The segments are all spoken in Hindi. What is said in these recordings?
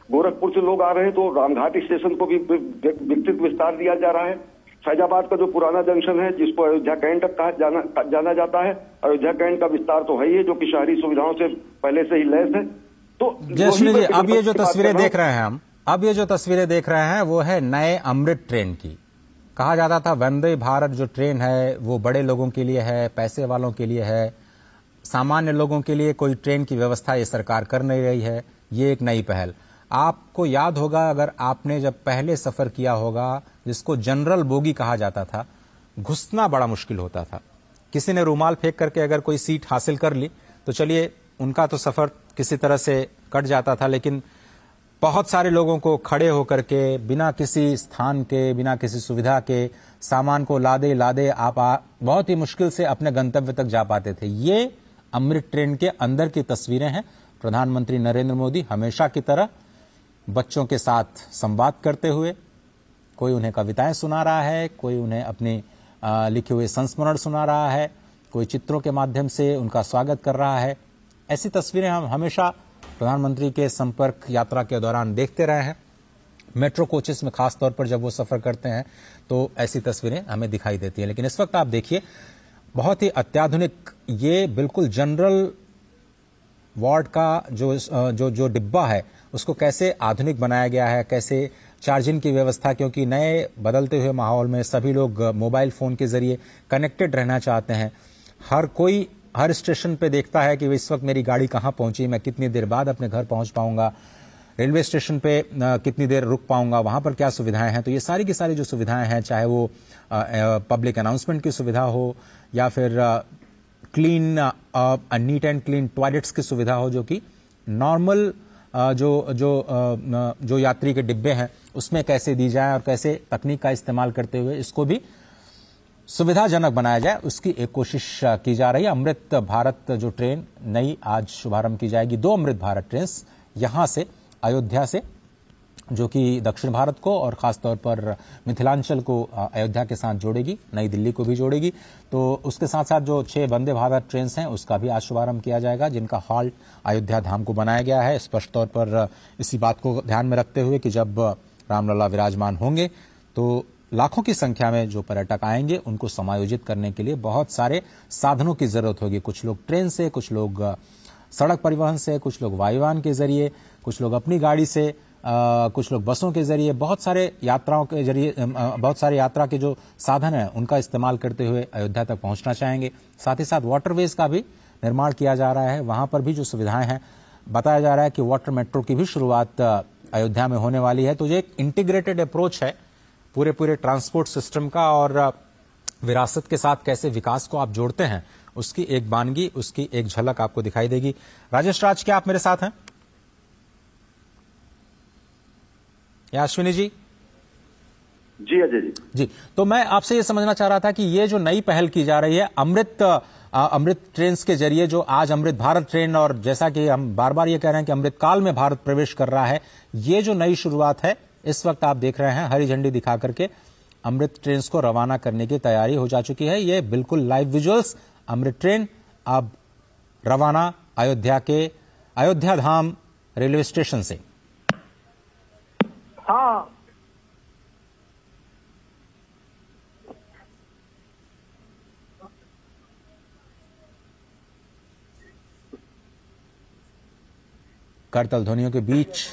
गोरखपुर से लोग आ रहे हैं तो रामघाट स्टेशन को भी विस्तृत विस्तार दिया जा रहा है। फैजाबाद का जो पुराना जंक्शन है जिसको अयोध्या कैंट तक जाना जाता है, अयोध्या कैंट का विस्तार तो है ही, जो कि शहरी सुविधाओं से पहले से ही लैस है। तो जयश्री जी, अब ये जो तस्वीरें देख रहे हैं हम, अब ये जो तस्वीरें देख रहे हैं वो है नए अमृत ट्रेन की। कहा जाता था वंदे भारत जो ट्रेन है वो बड़े लोगों के लिए है, पैसे वालों के लिए है, सामान्य लोगों के लिए कोई ट्रेन की व्यवस्था ये सरकार कर नहीं रही है। ये एक नई पहल। आपको याद होगा, अगर आपने जब पहले सफर किया होगा, जिसको जनरल बोगी कहा जाता था, घुसना बड़ा मुश्किल होता था। किसी ने रूमाल फेंक करके अगर कोई सीट हासिल कर ली तो चलिए उनका तो सफर किसी तरह से कट जाता था, लेकिन बहुत सारे लोगों को खड़े होकर के बिना किसी स्थान के, बिना किसी सुविधा के, सामान को लादे लादे आप बहुत ही मुश्किल से अपने गंतव्य तक जा पाते थे। ये अमृत ट्रेन के अंदर की तस्वीरें हैं। प्रधानमंत्री नरेंद्र मोदी हमेशा की तरह बच्चों के साथ संवाद करते हुए, कोई उन्हें कविताएं सुना रहा है, कोई उन्हें अपने लिखे हुए संस्मरण सुना रहा है, कोई चित्रों के माध्यम से उनका स्वागत कर रहा है। ऐसी तस्वीरें हम हमेशा प्रधानमंत्री के संपर्क यात्रा के दौरान देखते रहे हैं। मेट्रो कोचेस में खास तौर पर जब वो सफर करते हैं तो ऐसी तस्वीरें हमें दिखाई देती हैं। लेकिन इस वक्त आप देखिए, बहुत ही अत्याधुनिक, ये बिल्कुल जनरल वार्ड का जो डिब्बा है उसको कैसे आधुनिक बनाया गया है, कैसे चार्जिंग की व्यवस्था, क्योंकि नए बदलते हुए माहौल में सभी लोग मोबाइल फोन के जरिए कनेक्टेड रहना चाहते हैं। हर कोई हर स्टेशन पे देखता है कि इस वक्त मेरी गाड़ी कहाँ पहुंची, मैं कितनी देर बाद अपने घर पहुंच पाऊंगा, रेलवे स्टेशन पे कितनी देर रुक पाऊंगा, वहां पर क्या सुविधाएं हैं। तो ये सारी की सारी जो सुविधाएं हैं, चाहे वो पब्लिक अनाउंसमेंट की सुविधा हो या फिर clean neat and clean toilets की सुविधा हो, जो कि नॉर्मल जो यात्री के डिब्बे हैं उसमें कैसे दी जाए और कैसे तकनीक का इस्तेमाल करते हुए इसको भी सुविधाजनक बनाया जाए, उसकी एक कोशिश की जा रही है। अमृत भारत जो ट्रेन नई आज शुभारंभ की जाएगी, 2 अमृत भारत ट्रेन यहां से, अयोध्या से, जो कि दक्षिण भारत को और खासतौर पर मिथिलांचल को अयोध्या के साथ जोड़ेगी, नई दिल्ली को भी जोड़ेगी। तो उसके साथ साथ जो 6 वंदे भारत ट्रेन हैं उसका भी आज शुभारंभ किया जाएगा, जिनका हॉल्ट अयोध्या धाम को बनाया गया है, स्पष्ट तौर पर इसी बात को ध्यान में रखते हुए कि जब रामलला विराजमान होंगे तो लाखों की संख्या में जो पर्यटक आएंगे उनको समायोजित करने के लिए बहुत सारे साधनों की जरूरत होगी। कुछ लोग ट्रेन से, कुछ लोग सड़क परिवहन से, कुछ लोग वायुयान के जरिए, कुछ लोग अपनी गाड़ी से, कुछ लोग बसों के जरिए, बहुत सारे यात्राओं के जरिए, बहुत सारे यात्रा के जो साधन हैं उनका इस्तेमाल करते हुए अयोध्या तक पहुंचना चाहेंगे। साथ ही साथ वाटरवेज का भी निर्माण किया जा रहा है, वहां पर भी जो सुविधाएं हैं, बताया जा रहा है कि वाटर मेट्रो की भी शुरुआत अयोध्या में होने वाली है। तो ये एक इंटीग्रेटेड अप्रोच है पूरे ट्रांसपोर्ट सिस्टम का, और विरासत के साथ कैसे विकास को आप जोड़ते हैं उसकी एक बानगी, उसकी एक झलक आपको दिखाई देगी। राजेश राज, क्या आप मेरे साथ हैं? या अश्विनी जी? जी अजय जी। जी, तो मैं आपसे ये समझना चाह रहा था कि ये जो नई पहल की जा रही है अमृत ट्रेन के जरिए, जो आज अमृत भारत ट्रेन, और जैसा कि हम बार बार ये कह रहे हैं कि अमृत काल में भारत प्रवेश कर रहा है, ये जो नई शुरुआत है, इस वक्त आप देख रहे हैं हरी झंडी दिखा करके अमृत ट्रेन को रवाना करने की तैयारी हो जा चुकी है। ये बिल्कुल लाइव विजुअल्स, अमृत ट्रेन अब रवाना अयोध्या धाम रेलवे स्टेशन से। हाँ, करतल ध्वनियों के बीच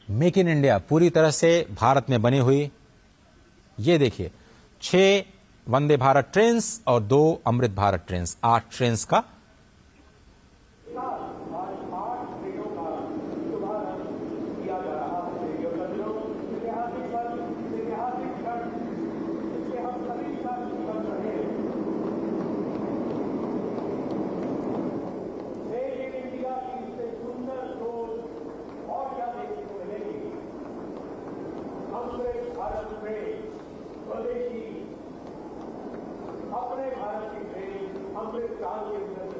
मेक इन इंडिया पूरी तरह से भारत में बनी हुई, ये देखिए 6 वंदे भारत ट्रेन और 2 अमृत भारत ट्रेन, 8 ट्रेन का अपने भारत की ट्रेन अमृत काल के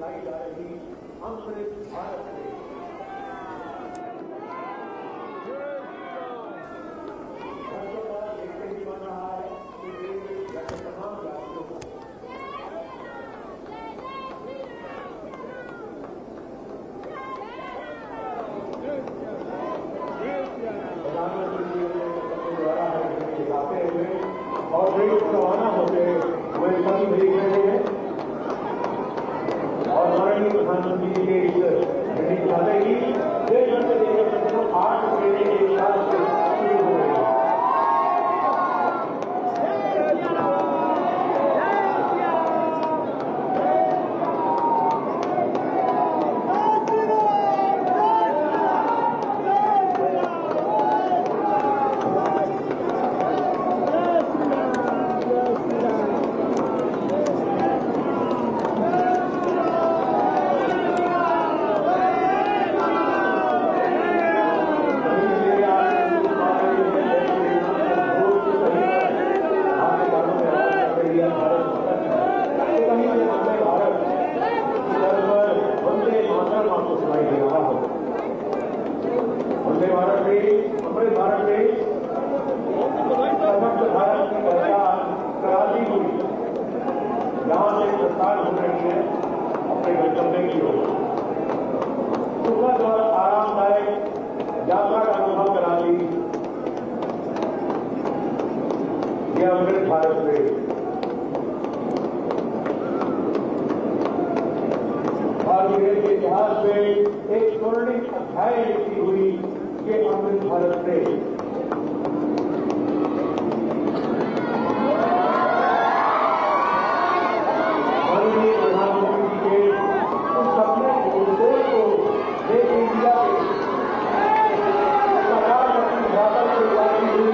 ऑपरेट रवाना होते हुए सभी देख रहे हैं और माननीय प्रधानमंत्री के इस वाले की देश भर से देखकर 8 ट्रेनें एक साथ शुरू हो रही है। वंदे भारत में अमृत भारत में सशक्त भारत की पहचान कराती हुई यहाँ से प्रस्थान हो रही है अपने गंतव्य की ओर। सुखद और आरामदायक यात्रा का अनुभव कराती यह अमृत भारत में भारतीय के इतिहास में एक स्वर्णिम अध्याय लिखी हुई ये अमृत भारत में माननीय प्रधानमंत्री के उस सपने को देश इंडिया के सरकार अपनी ज्यादा से जारी हुई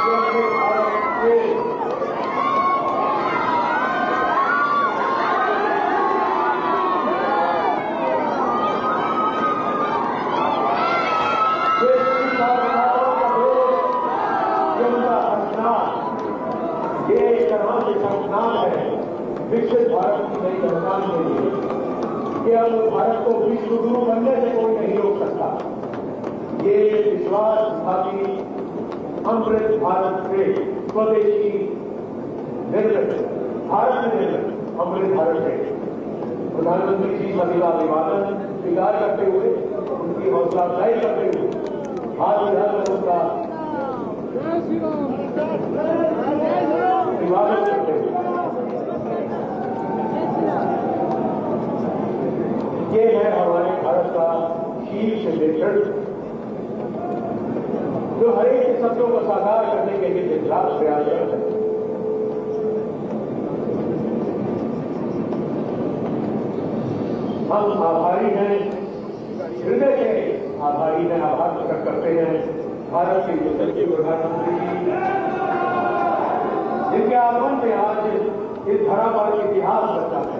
ये अमृत भारत में विकसित भारत की नई पहचान के लिए अब भारत को विश्व गुरु बनने से कोई नहीं रोक सकता। ये विश्वास स्थापित अमृत भारत से स्वदेशी निर्मित भारत में निर्मित अमृत भारत से प्रधानमंत्री जी का अभिवादन स्वीकार करते हुए उनकी हौसला अफजाई करते हुए हाथ मिलाकर उनका अभिवादन करते हुए ये है हमारे भारत का शीर्ष नेतृत्व जो हर एक के सपनों को साकार करने के लिए निर्धारित प्रयासरत है। हम आभारी हैं, हृदय से आभारी हैं, आभार प्रकट करते हैं भारत के यशस्वी प्रधानमंत्री जी जिनके आगमन में आज इस धरा पर इतिहास बचा है।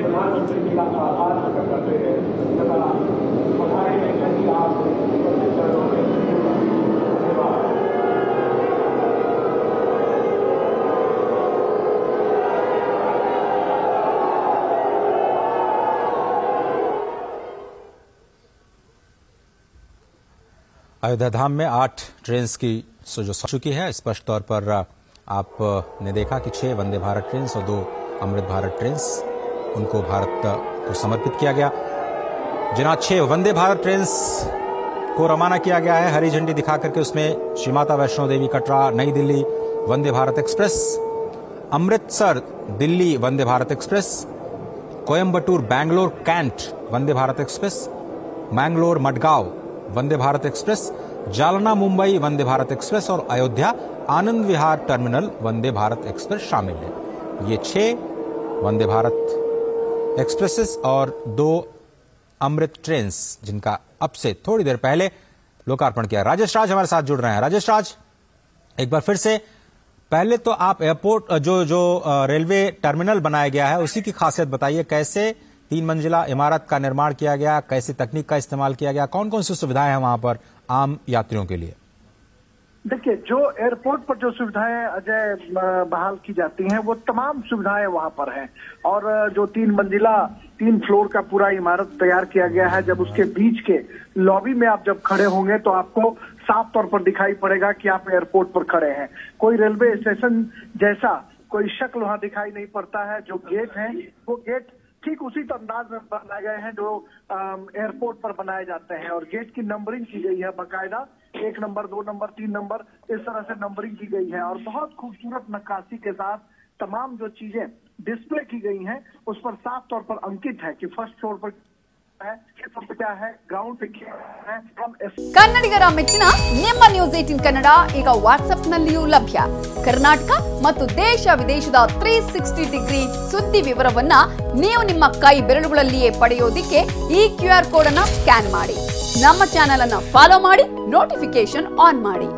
प्रधानमंत्री जी का आभार प्रकट करते हैं तथा हमारे नेताजी आप चरणों में धन्यवाद। अयोध्या धाम में 8 ट्रेन की जो चुकी है। स्पष्ट तौर पर आपने देखा कि 6 वंदे भारत ट्रेन और 2 अमृत भारत ट्रेन उनको भारत को समर्पित किया गया। जिन 6 वंदे भारत ट्रेन को रवाना किया गया है हरी झंडी दिखा करके, उसमें श्री माता वैष्णो देवी कटरा नई Delhi Vande Bharat express, Amritsar Delhi Vande Bharat express, Coimbatore Bangalore cantt Vande Bharat express, Mangalore Madgaon Vande Bharat express, Jalna Mumbai Vande Bharat express और अयोध्या आनंद विहार टर्मिनल वंदे भारत एक्सप्रेस शामिल है। ये 6 वंदे भारत एक्सप्रेसेस और 2 अमृत ट्रेन जिनका अब से थोड़ी देर पहले लोकार्पण किया। राजेश राज हमारे साथ जुड़ रहे हैं। राजेश राज, एक बार फिर से पहले तो आप एयरपोर्ट जो रेलवे टर्मिनल बनाया गया है उसी की खासियत बताइए। कैसे 3 मंजिला इमारत का निर्माण किया गया, कैसे तकनीक का इस्तेमाल किया गया, कौन कौन सी सुविधाएं हैं वहां पर आम यात्रियों के लिए? देखिए, जो एयरपोर्ट पर जो सुविधाएं अजय बहाल की जाती हैं वो तमाम सुविधाएं वहां पर हैं। और जो 3 मंजिला 3 फ्लोर का पूरा इमारत तैयार किया गया है, जब उसके बीच के लॉबी में आप जब खड़े होंगे तो आपको साफ तौर पर दिखाई पड़ेगा कि आप एयरपोर्ट पर खड़े हैं। कोई रेलवे स्टेशन जैसा कोई शक्ल वहां दिखाई नहीं पड़ता है। जो गेट हैं वो गेट ठीक उसी अंदाज में बनाए गए हैं जो एयरपोर्ट पर बनाए जाते हैं, और गेट की नंबरिंग की गई है बाकायदा, 1 नंबर 2 नंबर 3 नंबर इस तरह से नंबरिंग की गई है, और बहुत खूबसूरत नक्काशी के साथ तमाम जो चीजें डिस्प्ले की गई हैं उस पर साफ तौर पर अंकित है कि फर्स्ट फ्लोर पर क्या है, ग्राउंड पे क्या है। ಕನ್ನಡಿಗರ ಮೆಚ್ಚಿನ ನಿಮ್ಮ ನ್ಯೂಸ್ 18 ಕನ್ನಡ ಈಗ ವಾಟ್ಸ್ಆಪ್ ನಲ್ಲಿಯೂ ಲಭ್ಯ. ಕರ್ನಾಟಕ ಮತ್ತು ದೇಶ ವಿದೇಶದ 360 ಡಿಗ್ರಿ ಸುದ್ದಿ ವಿವರವನ್ನ ನೀವು ನಿಮ್ಮ ಕೈ ಬೆರಳುಗಳಲ್ಲಿಯೇ ಪಡೆಯೋದಿಕ್ಕೆ ಈ QR ಕೋಡ್ ಅನ್ನು ಸ್ಕ್ಯಾನ್ ಮಾಡಿ. ನಮ್ಮ ಚಾನೆಲ್ ಅನ್ನು ಫಾಲೋ ಮಾಡಿ, ನೋಟಿಫಿಕೇಶನ್ ಆನ್ ಮಾಡಿ.